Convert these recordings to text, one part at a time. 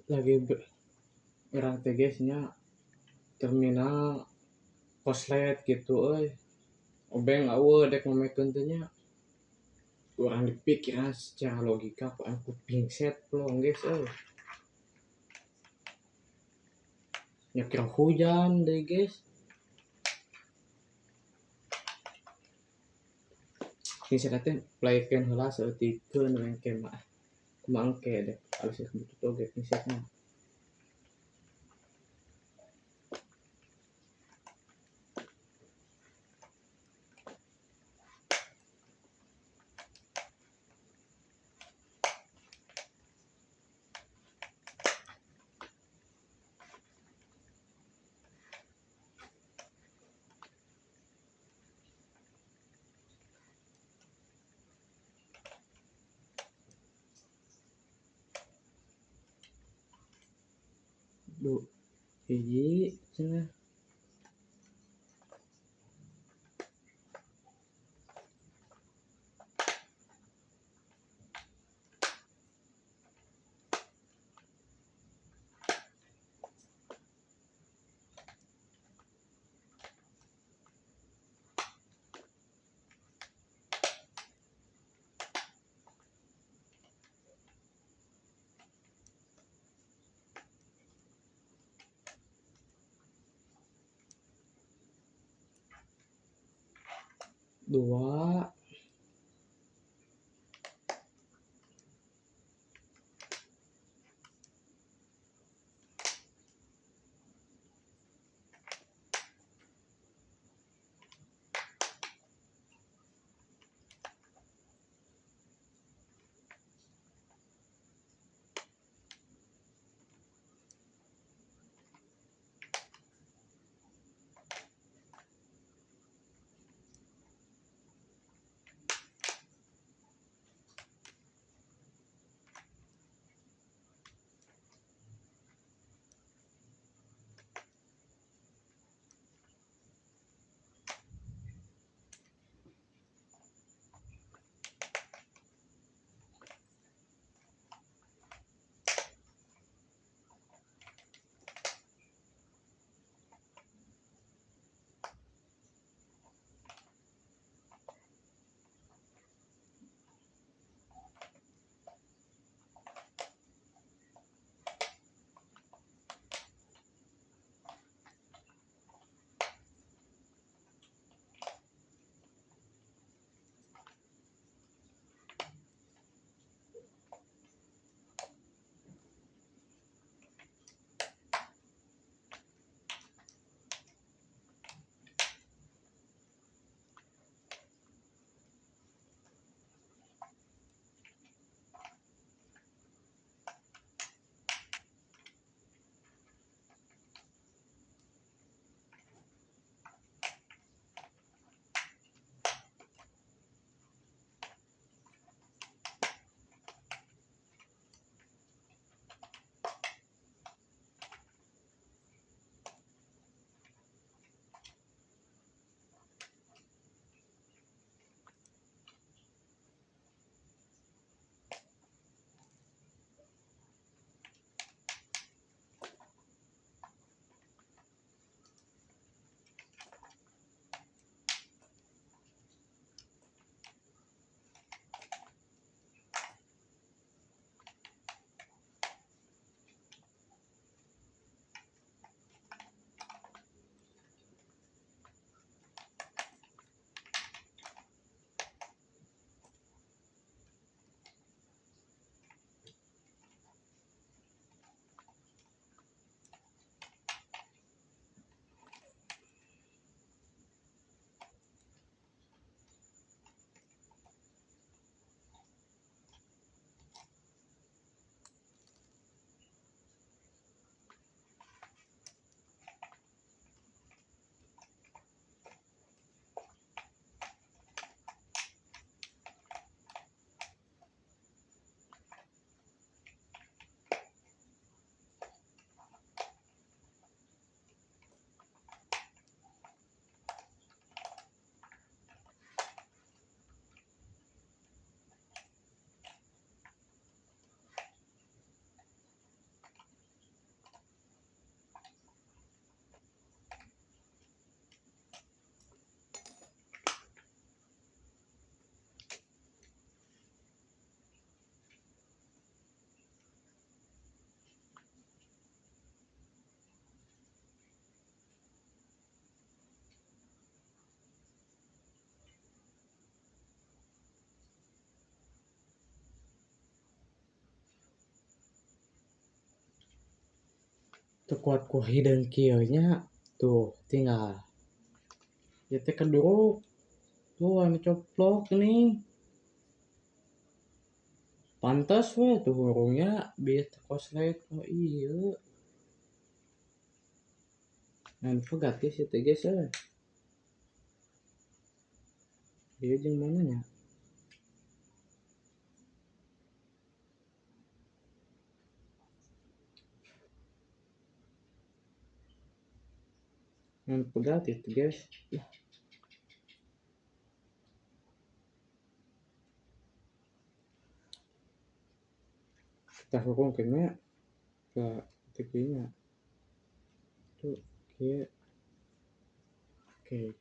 lagi urang teh geus nya terminal koslet gitu euy. Obeng eueuh dek ngamekeun teh nya. Urang dipikiran secara logika ku aku pingset plong geus euy. Nya kira hujan deui geus. Pingset teh playkeun heula saeutikkeun we engke mah. Kumaha engke dek alus butut oge pingsetna. Duh, hiji cenah. Dua. Teu kuat ku hideung kieu nya, tuh tinggal. Ya teh keduruk. Tuh anu coplok nih. Pantes we tuh hurungnya bieu teu koslet. Oh ieu. Ngan pegat geus ieu teh geus Ieu jeung mana nya? Ngan pegat itu geus. Kita hurungkeun nya ka teu nya. Tuh kieu. Oke.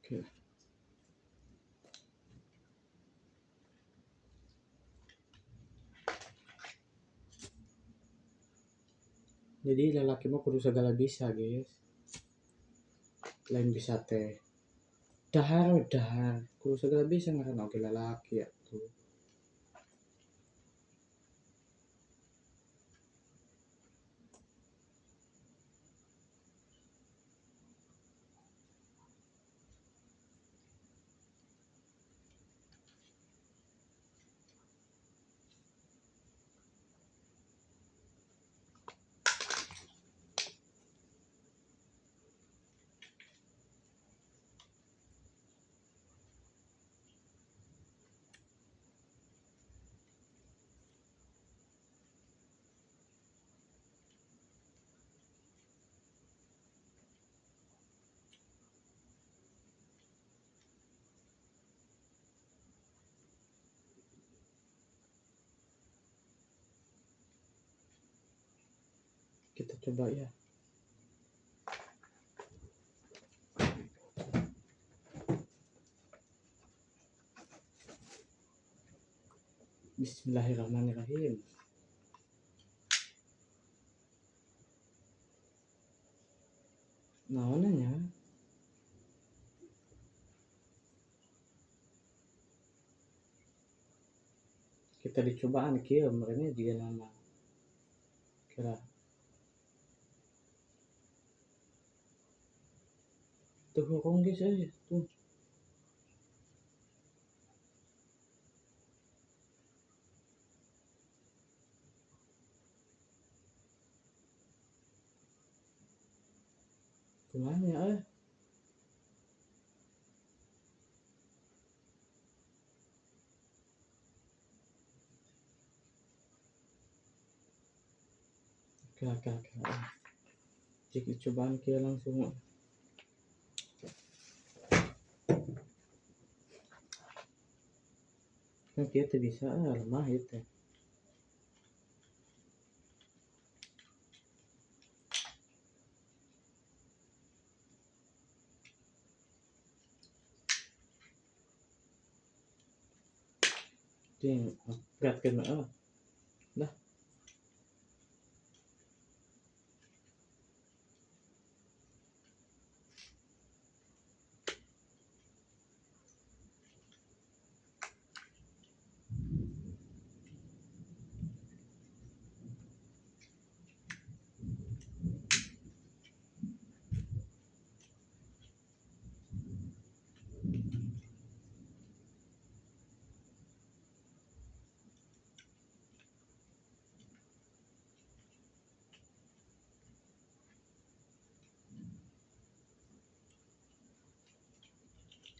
Oke. Jadi lalaki mah kudu sagala bisa, guys. Lain bisa teh dahar we dahar. Kudu sagala bisa ngaranna oge lalaki atuh. Kita coba ya. Bismillahirrahmanirrahim. Naonnya? Kita dicobaan kieu merenya juga nama. Kira tuh hurung geus tuh. Kumaha nya Oke. Cik dicobaan kieu langsung. Kan kieu teh bisa lemah ieu teh. Ting beratkeun mah Dah.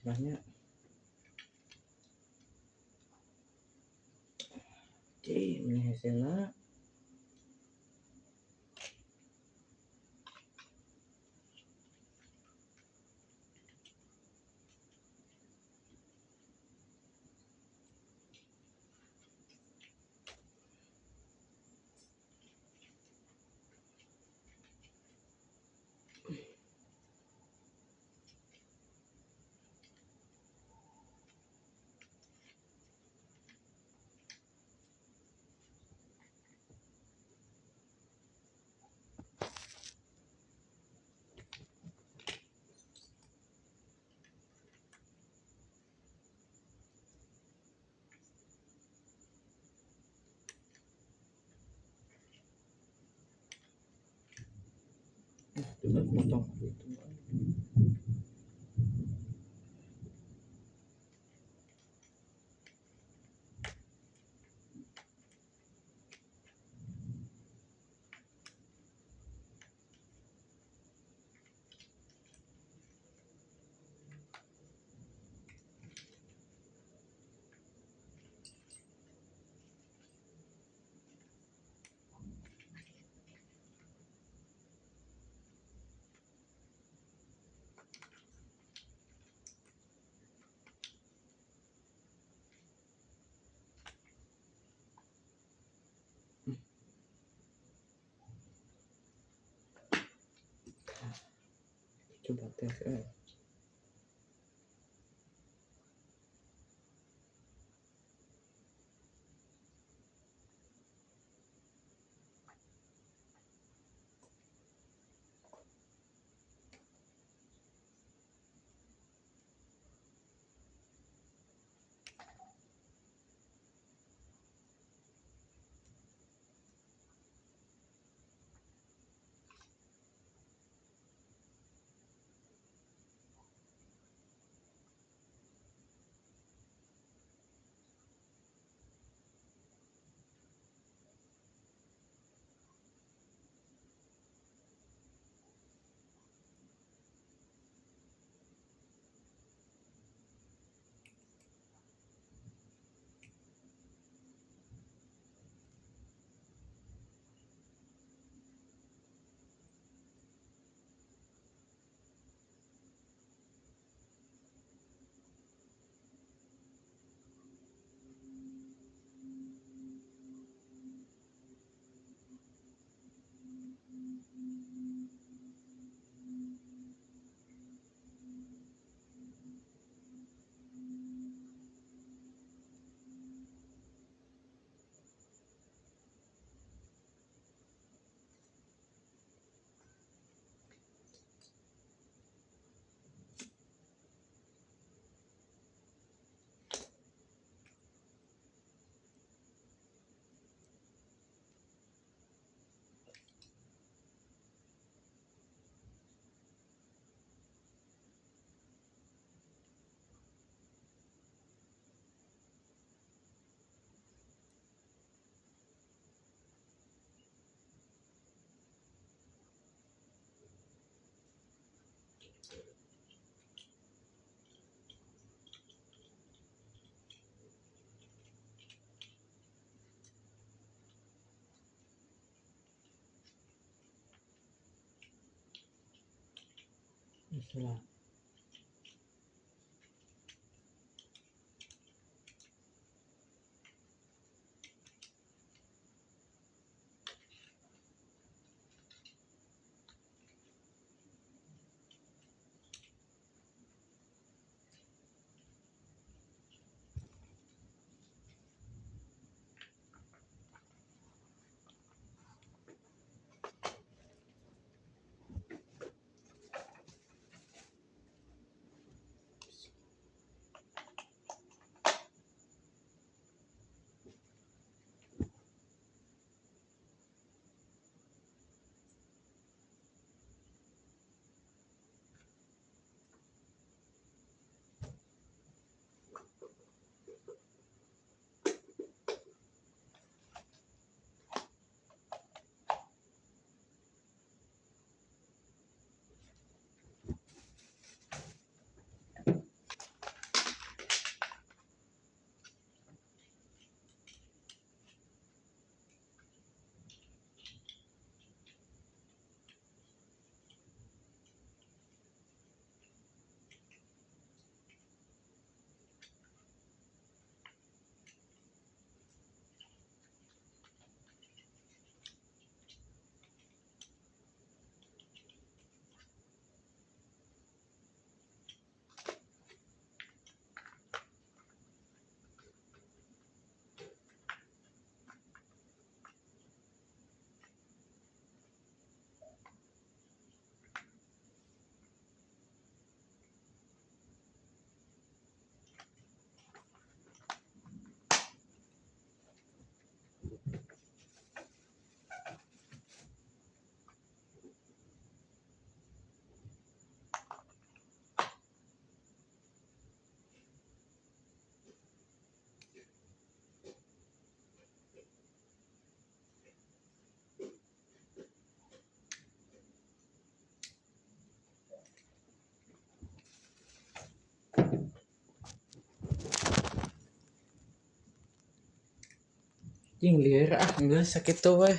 Banyak. Ini hasilnya potong gitu. Coba tes istilah. Jeung lieur geus sakitu we.